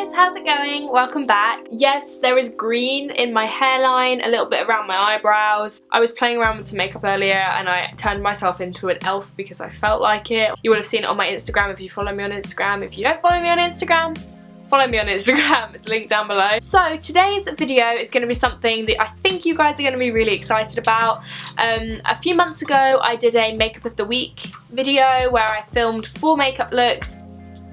guys, how's it going? Welcome back. Yes, there is green in my hairline, a little bit around my eyebrows. I was playing around with some makeup earlier and I turned myself into an elf because I felt like it. You would have seen it on my Instagram if you follow me on Instagram. If you don't follow me on Instagram, follow me on Instagram, it's linked down below. So today's video is going to be something that I think you guys are going to be really excited about. A few months ago I did a makeup of the week video where I filmed 4 makeup looks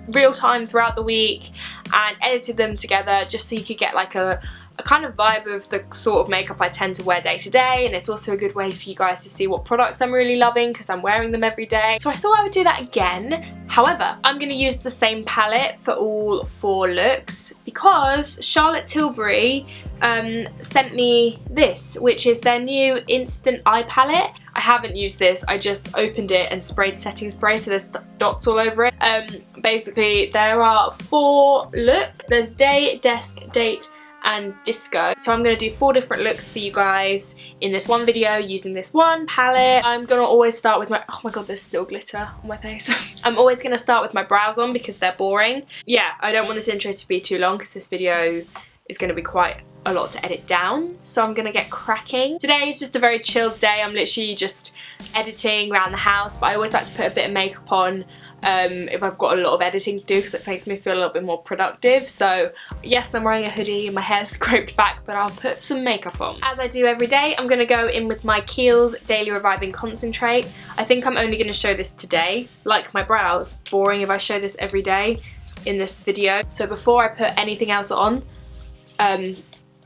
real time throughout the week and edited them together just so you could get like a kind of vibe of the sort of makeup I tend to wear day to day, and it's also a good way for you guys to see what products I'm really loving because I'm wearing them every day. So I thought I would do that again. However, I'm going to use the same palette for all 4 looks because Charlotte Tilbury sent me this, which is their new Instant Eye Palette. I haven't used this, I just opened it and sprayed setting spray so there's dots all over it. Basically there are 4 looks. There's day, desk, date and disco. So I'm going to do 4 different looks for you guys in this one video using this one palette. I'm going to always start with my, oh my god, there's still glitter on my face. I'm always going to start with my brows on because they're boring. Yeah, I don't want this intro to be too long because this video is going to be quite a lot to edit down, so I'm gonna get cracking. Today is just a very chilled day. I'm literally just editing around the house, but I always like to put a bit of makeup on if I've got a lot of editing to do because it makes me feel a little bit more productive. So yes, I'm wearing a hoodie and my hair's scraped back, but I'll put some makeup on. As I do every day, I'm gonna go in with my Kiehl's Daily Reviving Concentrate. I think I'm only gonna show this today. Like my brows, boring if I show this every day in this video. So before I put anything else on,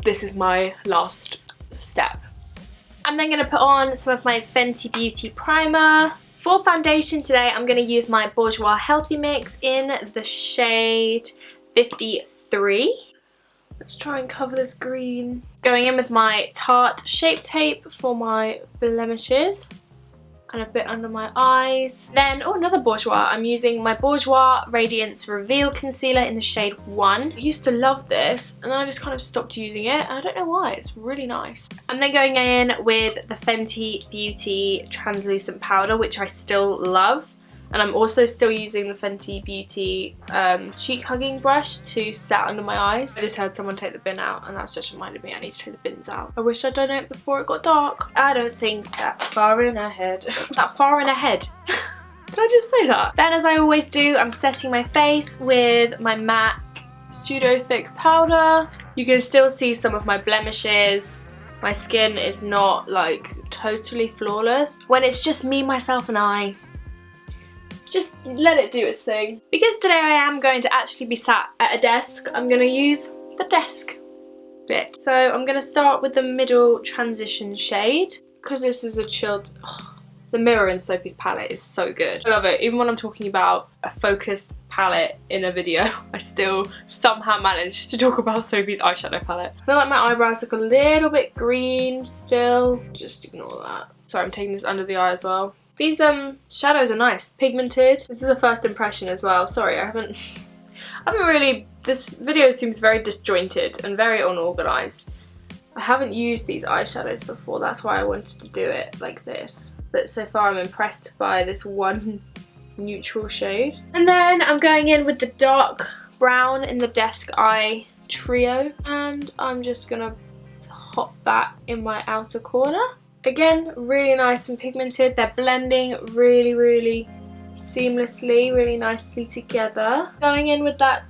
this is my last step. I'm then going to put on some of my Fenty Beauty primer. For foundation today, I'm going to use my Bourjois Healthy Mix in the shade 53. Let's try and cover this green. Going in with my Tarte Shape Tape for my blemishes and a bit under my eyes. Then, oh, another Bourjois. I'm using my Bourjois Radiance Reveal Concealer in the shade 1. I used to love this and then I just kind of stopped using it and I don't know why, it's really nice. I'm then going in with the Fenty Beauty Translucent Powder, which I still love. And I'm also still using the Fenty Beauty cheek hugging brush to set under my eyes. I just heard someone take the bin out and that's just reminded me I need to take the bins out. I wish I'd done it before it got dark. I don't think that far in ahead. That far in ahead. Did I just say that? Then, as I always do, I'm setting my face with my MAC Studio Fix powder. You can still see some of my blemishes. My skin is not like totally flawless. When it's just me, myself and I, just let it do its thing. Because today I am going to actually be sat at a desk, I'm going to use the desk bit. So I'm going to start with the middle transition shade because this is a chilled... Oh, the mirror in Sophie's palette is so good. I love it. Even when I'm talking about a focused palette in a video, I still somehow manage to talk about Sophie's eyeshadow palette. I feel like my eyebrows look a little bit green still. Just ignore that. Sorry, I'm taking this under the eye as well. These shadows are nice, pigmented. This is a first impression as well. Sorry, I haven't really, this video seems very disjointed and very unorganized. I haven't used these eyeshadows before, that's why I wanted to do it like this. But so far I'm impressed by this one neutral shade. And then I'm going in with the dark brown in the Desk Eye Trio, and I'm just gonna hop that in my outer corner. Again, really nice and pigmented. They're blending really, really seamlessly, really nicely together. Going in with that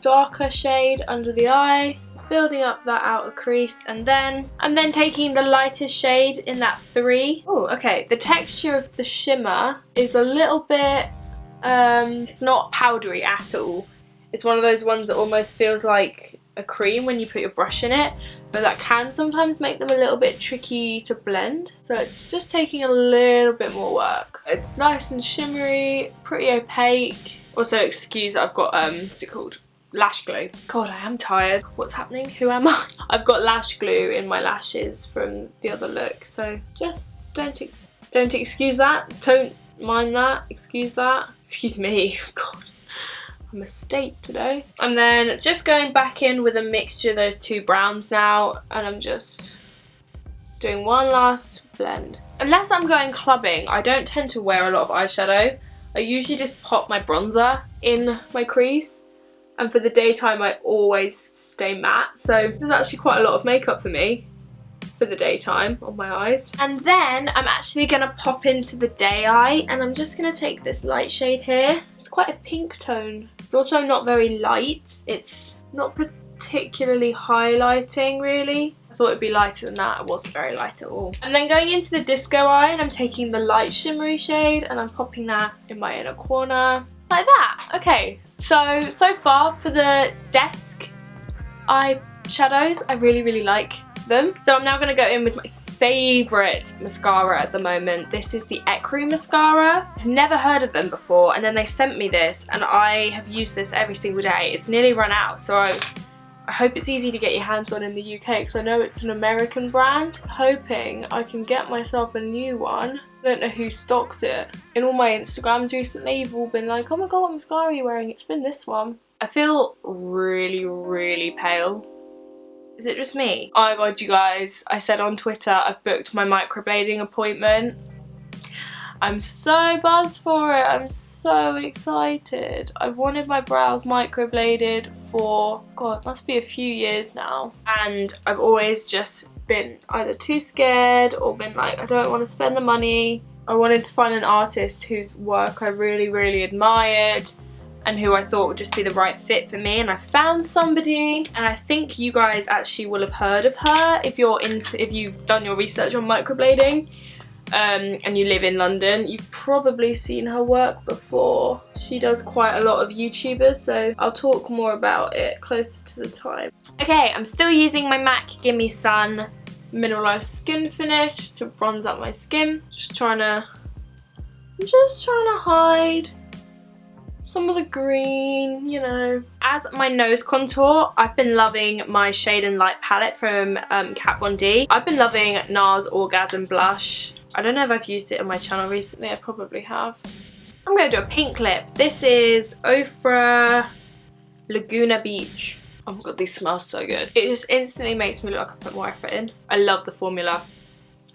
darker shade under the eye, building up that outer crease, and then I'm then taking the lightest shade in that 3. Oh, okay. The texture of the shimmer is a little bit, it's not powdery at all. It's one of those ones that almost feels like a cream when you put your brush in it, but that can sometimes make them a little bit tricky to blend. So it's just taking a little bit more work. It's nice and shimmery, pretty opaque. Also, excuse, I've got, what's it called? Lash glue. God, I am tired. What's happening? Who am I? I've got lash glue in my lashes from the other look, so just don't excuse that. Don't mind that. Excuse that. Excuse me. God. I'm a state today. And then just going back in with a mixture of those 2 browns now, and I'm just doing one last blend. Unless I'm going clubbing, I don't tend to wear a lot of eyeshadow. I usually just pop my bronzer in my crease And for the daytime I always stay matte, so this is actually quite a lot of makeup for me for the daytime on my eyes. And then I'm actually gonna pop into the day eye, and I'm just gonna take this light shade here. It's quite a pink tone. It's also not very light. It's not particularly highlighting really. I thought it'd be lighter than that. It wasn't very light at all. And then going into the disco eye, and I'm taking the light shimmery shade and I'm popping that in my inner corner like that. Okay, so far for the desk eye shadows, I really like them. So I'm now going to go in with my favourite mascara at the moment. This is the ENQUIRIES mascara. I've never heard of them before, and then they sent me this and I have used this every single day. It's nearly run out, so I hope it's easy to get your hands on in the UK because I know it's an American brand. Hoping I can get myself a new one. I don't know who stocks it. In all my Instagrams recently, you've all been like, oh my god, what mascara are you wearing? It's been this one. I feel really pale. Is it just me? Oh my god, you guys, I said on Twitter I've booked my microblading appointment. I'm so buzzed for it. I'm so excited. I've wanted my brows microbladed for, god, it must be a few years now. And I've always just been either too scared or been like, I don't want to spend the money. I wanted to find an artist whose work I really admired and who I thought would just be the right fit for me, and I found somebody, and I think you guys actually will have heard of her if you've done your research on microblading. And you live in London, you've probably seen her work before. She does quite a lot of YouTubers, so I'll talk more about it closer to the time. Okay, I'm still using my MAC Gimme Sun Mineralized Skin Finish to bronze up my skin. I'm just trying to hide some of the green, you know. As my nose contour, I've been loving my Shade and Light palette from Kat Von D. I've been loving NARS Orgasm Blush. I don't know if I've used it on my channel recently, I probably have. I'm going to do a pink lip. This is Ofra Laguna Beach. Oh my god, these smell so good. It just instantly makes me look like I put more effort in. I love the formula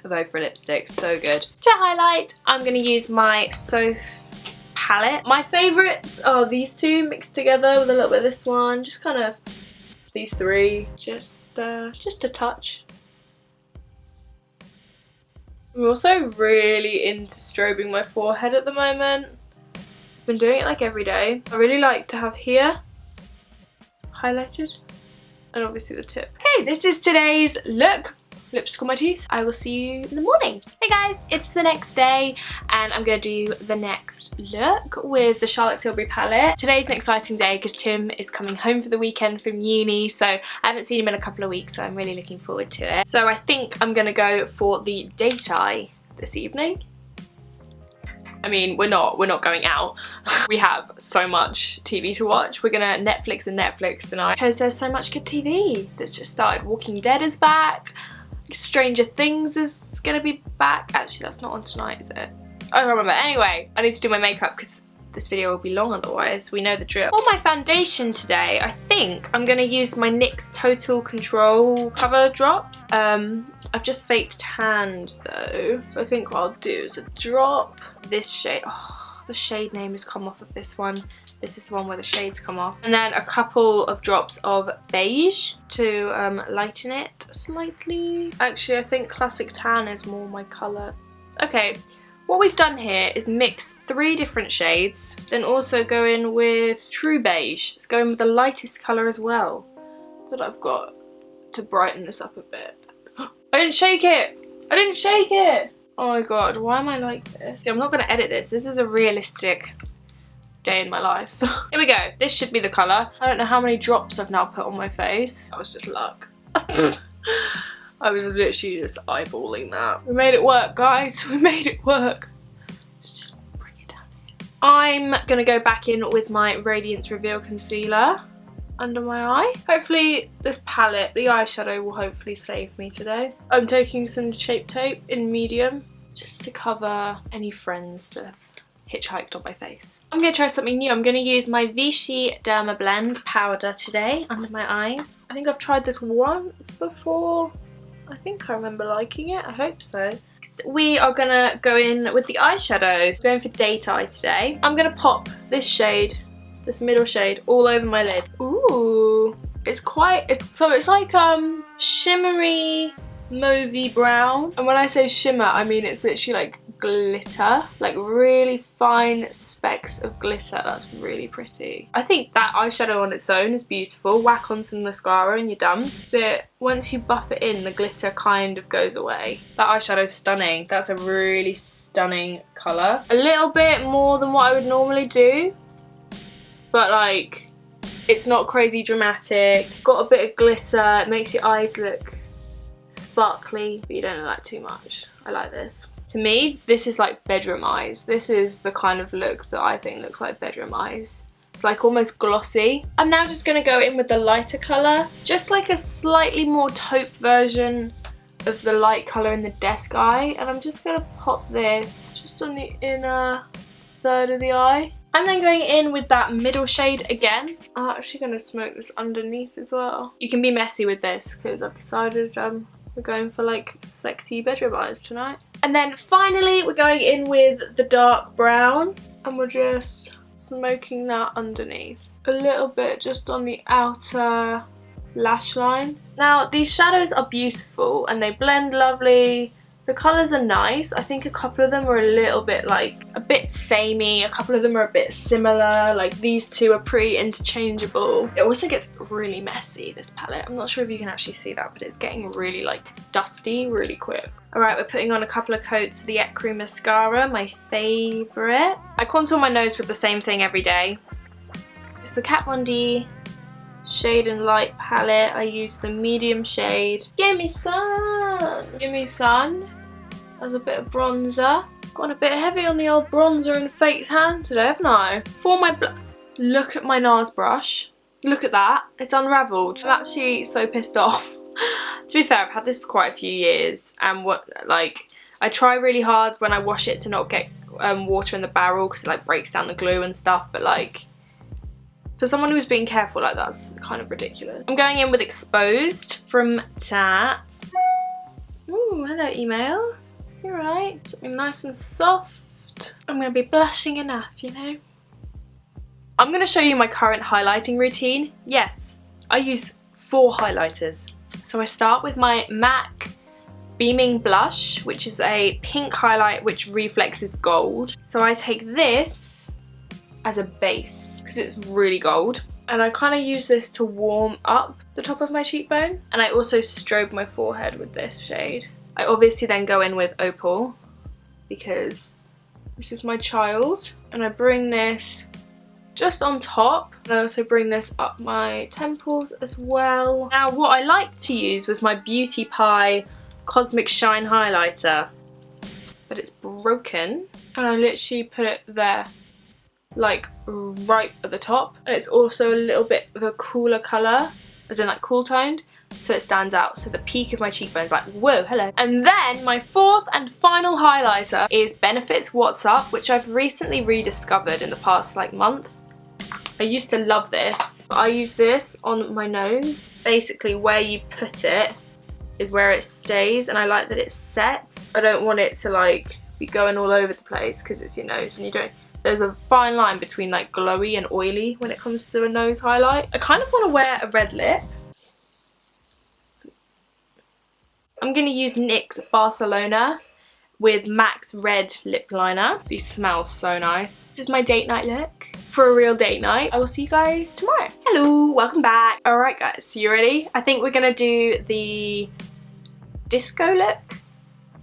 of Ofra lipsticks, so good. To highlight, I'm going to use my Soph palette. My favourites are these two mixed together with a little bit of this one. Just kind of these three. Just a touch. I'm also really into strobing my forehead at the moment. I've been doing it like every day. I really like to have here highlighted and obviously the tip. Okay, this is today's look. Lipstick on my teeth. I will see you in the morning. Hey guys, it's the next day and I'm going to do the next look with the Charlotte Tilbury palette. Today's an exciting day because Tim is coming home for the weekend from uni, so I haven't seen him in a couple of weeks, so I'm really looking forward to it. So I think I'm going to go for the date eye this evening. I mean, we're not going out. We have so much TV to watch. We're gonna Netflix tonight because there's so much good TV that's just started. Walking Dead is back. Stranger Things is gonna be back. Actually, that's not on tonight, is it? I don't remember. Anyway, I need to do my makeup because this video will be long otherwise. We know the drill. For my foundation today, I think I'm gonna use my NYX Total Control cover drops. I've just faked tanned though, so I think what I'll do is a drop. This shade. Oh, the shade name has come off of this one. This is the one where the shades come off. And then a couple of drops of beige to lighten it slightly. Actually, I think Classic Tan is more my colour. Okay, what we've done here is mix 3 different shades, then also go in with True Beige. Let's go in with the lightest colour as well that I've got to brighten this up a bit. I didn't shake it! I didn't shake it! Oh my god, why am I like this? I'm not going to edit this. This is a realistic day in my life. Here we go. This should be the colour. I don't know how many drops I've now put on my face. That was just luck. I was literally just eyeballing that. We made it work, guys. We made it work. Let's just bring it down here. I'm going to go back in with my Radiance Reveal Concealer under my eye. Hopefully this palette, the eyeshadow, will hopefully save me today. I'm taking some Shape Tape in medium just to cover any friends that have hitchhiked on my face. I'm going to try something new. I'm going to use my Vichy Derma Blend powder today under my eyes. I think I've tried this once before. I think I remember liking it. I hope so. Next, we are going to go in with the eyeshadows. Going for date eye today. I'm going to pop this shade this middle shade all over my lid. Ooh, it's like shimmery mauvey brown, and when I say shimmer I mean it's literally like glitter, like really fine specks of glitter. That's really pretty. I think that eyeshadow on its own is beautiful. Whack on some mascara and you're done. So once you buff it in, the glitter kind of goes away. That eyeshadow's stunning. That's a really stunning colour. A little bit more than what I would normally do, but like it's not crazy dramatic. Got a bit of glitter. It makes your eyes look sparkly, but you don't like too much. I like this. To me, this is like bedroom eyes. This is the kind of look that I think looks like bedroom eyes. It's like almost glossy. I'm now just going to go in with the lighter colour. Just like a slightly more taupe version of the light colour in the desk eye. And I'm just going to pop this just on the inner third of the eye. And then going in with that middle shade again. I'm actually going to smoke this underneath as well. You can be messy with this because I've decided we're going for like sexy bedroom eyes tonight. And then finally we're going in with the dark brown and we're just smoking that underneath. A little bit just on the outer lash line. Now these shadows are beautiful and they blend lovely. The colours are nice. I think a couple of them are a little bit like a bit samey. A couple of them are a bit similar. Like these two are pretty interchangeable. It also gets really messy, this palette. I'm not sure if you can actually see that, but it's getting really like dusty really quick. Alright, we're putting on a couple of coats of the ENQUIRIES mascara, my favourite. I contour my nose with the same thing every day. It's the Kat Von D Shade and Light palette. I use the medium shade. Gimme sun! Gimme sun. As a bit of bronzer. Gone a bit heavy on the old bronzer and fake tan today, haven't I? For my look at my NARS brush. Look at that. It's unravelled. I'm actually so pissed off. To be fair, I've had this for quite a few years, and I try really hard when I wash it to not get water in the barrel because it like breaks down the glue and stuff, but like for someone who's being careful, like that's kind of ridiculous. I'm going in with Exposed from Tat. Ooh, hello email. You're right. Something nice and soft. I'm going to be blushing enough, you know. I'm going to show you my current highlighting routine. Yes, I use 4 highlighters. So I start with my MAC Beaming Blush, which is a pink highlight which reflexes gold. So I take this as a base because it's really gold. And I kind of use this to warm up the top of my cheekbone. And I also strobe my forehead with this shade. I obviously then go in with Opal because this is my child. And I bring this just on top. And I also bring this up my temples as well. Now what I like to use was my Beauty Pie Cosmic Shine highlighter. But it's broken. And I literally put it there, like right at the top. And it's also a little bit of a cooler colour, as in like cool toned, so it stands out. So the peak of my cheekbone's like, whoa, hello. And then my 4th and final highlighter is Benefit's What's Up, which I've recently rediscovered in the past like month. I used to love this. I use this on my nose. Basically where you put it is where it stays, and I like that it sets. I don't want it to like be going all over the place because it's your nose and you don't. There's a fine line between like glowy and oily when it comes to a nose highlight. I kind of want to wear a red lip. I'm going to use NYX Barcelona with MAC's red lip liner. These smell so nice. This is my date night look for a real date night. I will see you guys tomorrow. Hello, welcome back. Alright guys, so you ready? I think we're going to do the disco look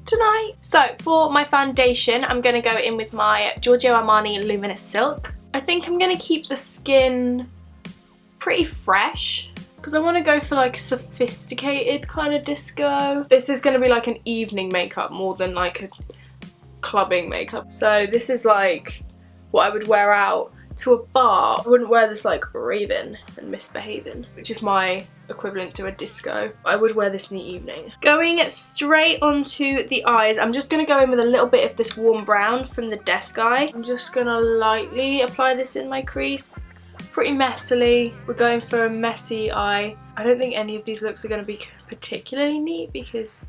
tonight. So for my foundation, I'm going to go in with my Giorgio Armani Luminous Silk. I think I'm going to keep the skin pretty fresh because I want to go for like sophisticated kind of disco. This is going to be like an evening makeup more than like a clubbing makeup. So this is like what I would wear out to a bar. I wouldn't wear this like raving and misbehaving, which is my equivalent to a disco. I would wear this in the evening. Going straight onto the eyes, I'm just going to go in with a little bit of this warm brown from the desk eye. I'm just going to lightly apply this in my crease. Pretty messily. We're going for a messy eye. I don't think any of these looks are going to be particularly neat because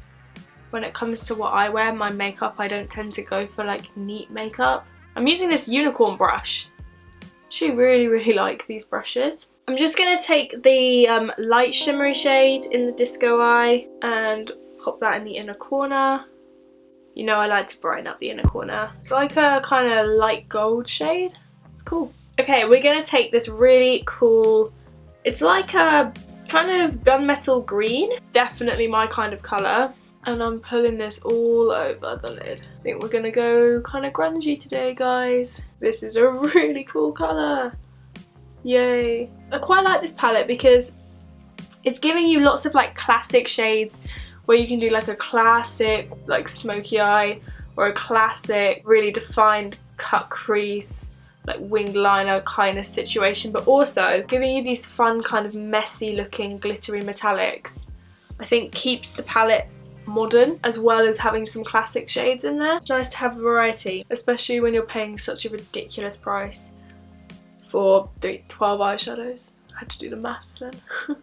when it comes to what I wear, my makeup, I don't tend to go for like neat makeup. I'm using this unicorn brush, Actually really like these brushes. I'm just going to take the light shimmery shade in the Disco Eye and pop that in the inner corner. You know I like to brighten up the inner corner. It's like a kind of light gold shade. It's cool. Okay, we're going to take this really cool, it's like a kind of gunmetal green. Definitely my kind of colour. And I'm pulling this all over the lid. I think we're going to go kind of grungy today, guys. This is a really cool colour. Yay. I quite like this palette because it's giving you lots of like classic shades where you can do like a classic like smoky eye or a classic really defined cut crease like winged liner kind of situation, but also giving you these fun kind of messy looking glittery metallics. I think keeps the palette modern as well as having some classic shades in there. It's nice to have variety, especially when you're paying such a ridiculous price for 12 eyeshadows. I had to do the maths then.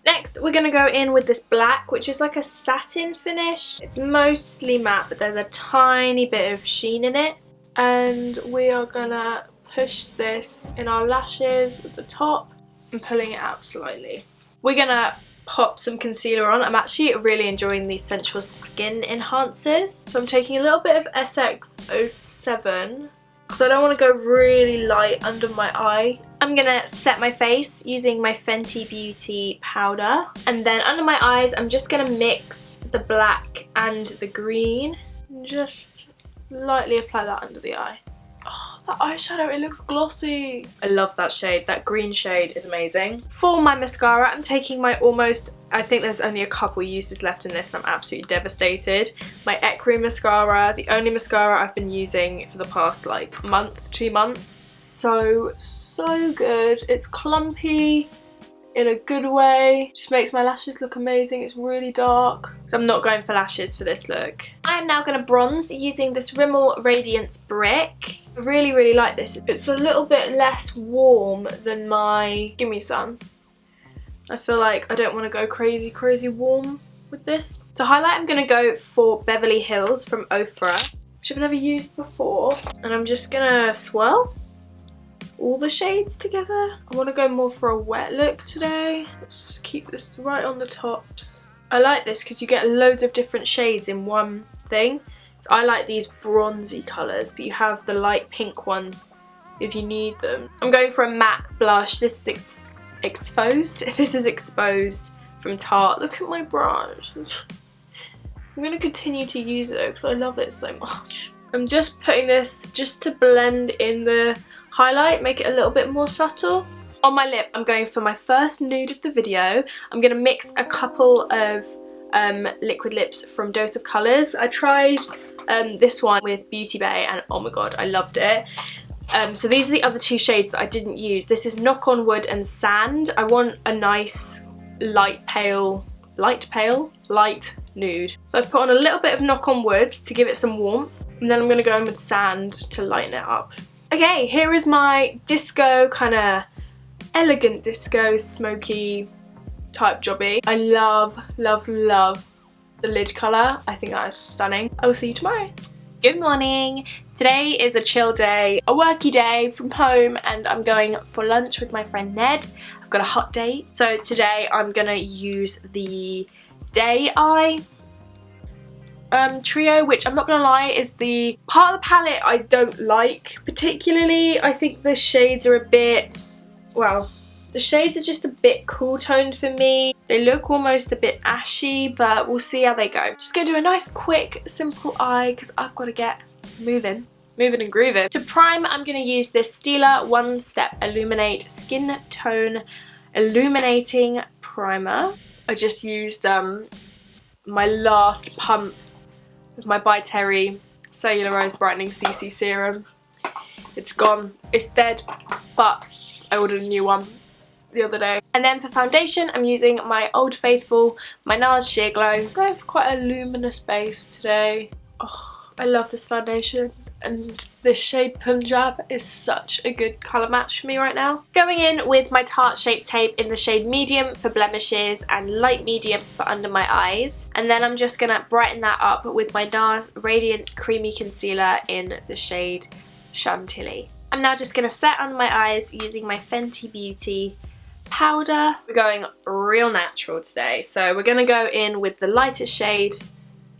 Next, we're going to go in with this black, which is like a satin finish. It's mostly matte, but there's a tiny bit of sheen in it. And we are going to push this in our lashes at the top and pulling it out slightly. We're going to pop some concealer on. I'm actually really enjoying these Sensual Skin Enhancers. So I'm taking a little bit of SX07 because I don't want to go really light under my eye. I'm going to set my face using my Fenty Beauty powder. And then under my eyes, I'm just going to mix the black and the green. And just lightly apply that under the eye. Oh, that eyeshadow, it looks glossy. I love that shade. That green shade is amazing. For my mascara, I'm taking my I think there's only a couple uses left in this and I'm absolutely devastated. My ENQUIRIES mascara, the only mascara I've been using for the past like month, 2 months. So good. It's clumpy in a good way. Just makes my lashes look amazing. It's really dark. So I'm not going for lashes for this look. I am now going to bronze using this Rimmel Radiance Brick. I really like this. It's a little bit less warm than my Gimme Sun. I feel like I don't want to go crazy warm with this. To highlight, I'm going to go for Beverly Hills from Ofra, which I've never used before. And I'm just going to swirl all the shades together. I want to go more for a wet look today. Let's just keep this right on the tops. I like this because you get loads of different shades in one thing. So I like these bronzy colours, but you have the light pink ones if you need them. I'm going for a matte blush. This is exposed. This is exposed from Tarte. Look at my brush. I'm going to continue to use it because I love it so much. I'm just putting this just to blend in the highlight, make it a little bit more subtle. On my lip, I'm going for my first nude of the video. I'm going to mix a couple of liquid lips from Dose of Colours. I tried this one with Beauty Bay and oh my god, I loved it. So these are the other 2 shades that I didn't use. This is Knock on Wood and Sand. I want a nice light nude. So I put on a little bit of Knock on Wood to give it some warmth, and then I'm going to go in with Sand to lighten it up. Okay, here is my disco, kind of elegant disco, smoky type jobby. I love the lid colour. I think that is stunning. I will see you tomorrow. Good morning. Today is a chill day, a worky day from home, and I'm going for lunch with my friend Ned. I've got a hot date. So today I'm gonna use the Day Eye trio, which I'm not gonna lie is the part of the palette I don't like particularly. I think the shades are a bit, well, the shades are just a bit cool toned for me. They look almost a bit ashy, but we'll see how they go. Just gonna do a nice quick simple eye because I've got to get moving and grooving. To prime, I'm gonna use this Stila One Step Illuminate Skin Tone Illuminating Primer. I just used my last pump with my By Terry Cellular Rose Brightening CC Serum. It's gone, it's dead, but I ordered a new one the other day. And then for foundation, I'm using my Old Faithful, my NARS Sheer Glow. I'm going for quite a luminous base today. Oh, I love this foundation. And this shade Punjab is such a good colour match for me right now. Going in with my Tarte Shape Tape in the shade Medium for blemishes and Light Medium for under my eyes. And then I'm just going to brighten that up with my NARS Radiant Creamy Concealer in the shade Chantilly. I'm now just going to set under my eyes using my Fenty Beauty powder. We're going real natural today, so we're going to go in with the lightest shade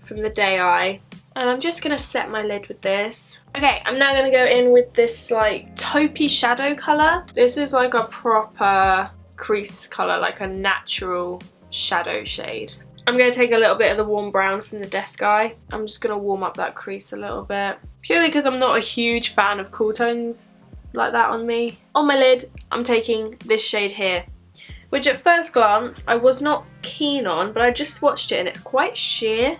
from the Day Eye, and I'm just going to set my lid with this. Okay, I'm now going to go in with this like taupey shadow colour. This is like a proper crease colour, like a natural shadow shade. I'm going to take a little bit of the warm brown from the Desk Eye. I'm just going to warm up that crease a little bit. Purely because I'm not a huge fan of cool tones like that on me. On my lid, I'm taking this shade here, which at first glance I was not keen on, but I just swatched it and it's quite sheer.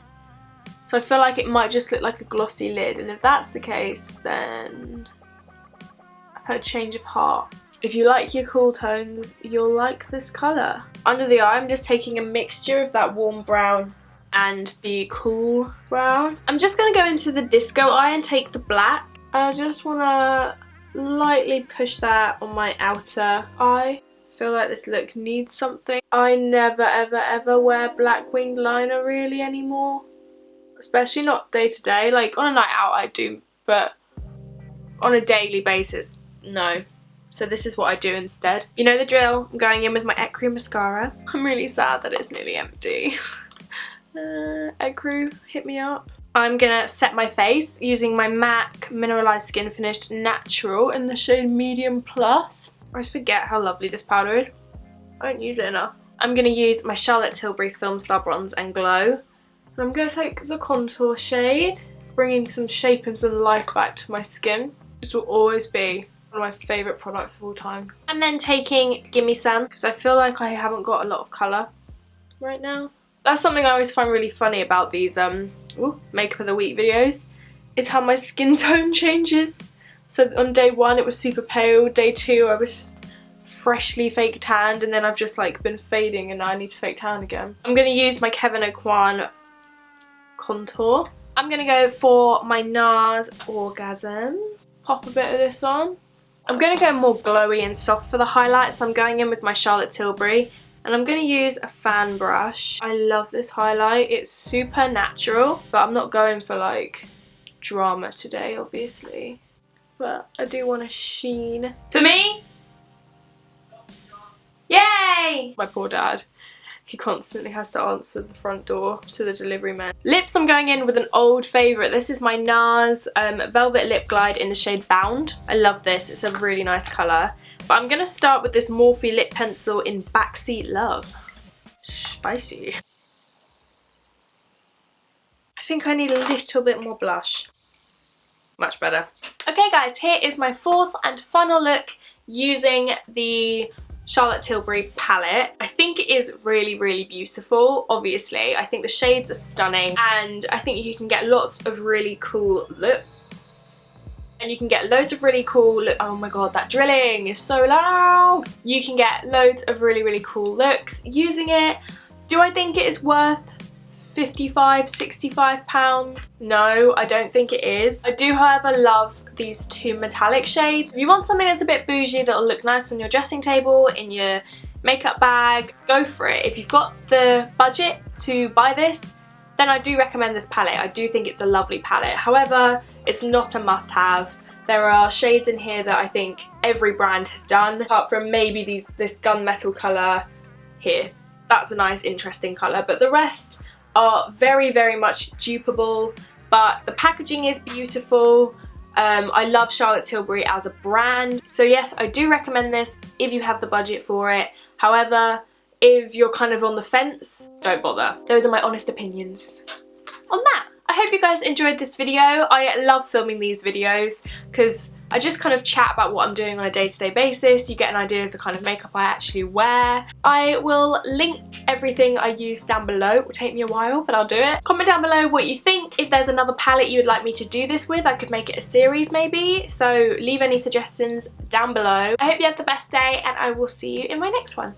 So I feel like it might just look like a glossy lid, and if that's the case, then I've had a change of heart. If you like your cool tones, you'll like this colour. Under the eye, I'm just taking a mixture of that warm brown and the cool brown. I'm just going to go into the Disco Eye and take the black. I just want to lightly push that on my outer eye. I feel like this look needs something. I never ever ever wear black winged liner really anymore. Especially not day to day. Like on a night out I do, but on a daily basis, no. So this is what I do instead. You know the drill. I'm going in with my ENQUIRIES mascara. I'm really sad that it's nearly empty. ENQUIRIES, hit me up. I'm gonna set my face using my MAC Mineralized Skin Finished Natural in the shade Medium Plus. I just forget how lovely this powder is. I don't use it enough. I'm gonna use my Charlotte Tilbury Film Star Bronze and Glow. And I'm gonna take the contour shade, bringing some shape and some life back to my skin. This will always be one of my favourite products of all time. And then taking Gimme Some, because I feel like I haven't got a lot of colour right now. That's something I always find really funny about these makeup of the week videos, is how my skin tone changes. So on day 1 it was super pale, day 2 I was freshly fake tanned, and then I've just like been fading and now I need to fake tan again. I'm going to use my Kevyn Aucoin contour. I'm going to go for my NARS Orgasm. Pop a bit of this on. I'm going to go more glowy and soft for the highlights, so I'm going in with my Charlotte Tilbury, and I'm going to use a fan brush. I love this highlight. It's super natural, but I'm not going for like drama today, obviously. But I do want a sheen. For me? Yay! My poor dad. He constantly has to answer the front door to the delivery man. Lips, I'm going in with an old favourite. This is my NARS Velvet Lip Glide in the shade Bound. I love this. It's a really nice colour. But I'm going to start with this Morphe lip pencil in Backseat Love. Spicy. I think I need a little bit more blush. Much better. Okay guys, here is my fourth and final look using the Charlotte Tilbury palette. I think it is really, really beautiful, obviously. I think the shades are stunning, and I think you can get lots of really cool looks. And you can get loads of really cool oh my god, that drilling is so loud! You can get loads of really, really cool looks using it. Do I think it is worth £65–65? No, I don't think it is. I do, however, love these two metallic shades. If you want something that's a bit bougie that'll look nice on your dressing table, in your makeup bag, go for it. If you've got the budget to buy this, then I do recommend this palette. I do think it's a lovely palette. However, it's not a must-have. There are shades in here that I think every brand has done, apart from maybe this gunmetal colour here. That's a nice, interesting colour, but the rest are very, very much dupeable, but the packaging is beautiful. I love Charlotte Tilbury as a brand, so yes, I do recommend this if you have the budget for it. However, if you're kind of on the fence, don't bother. Those are my honest opinions on that. I hope you guys enjoyed this video. I love filming these videos because I just kind of chat about what I'm doing on a day-to-day basis. You get an idea of the kind of makeup I actually wear. I will link everything I use down below. It will take me a while, but I'll do it. Comment down below what you think. If there's another palette you would like me to do this with, I could make it a series maybe. So leave any suggestions down below. I hope you have the best day, and I will see you in my next one.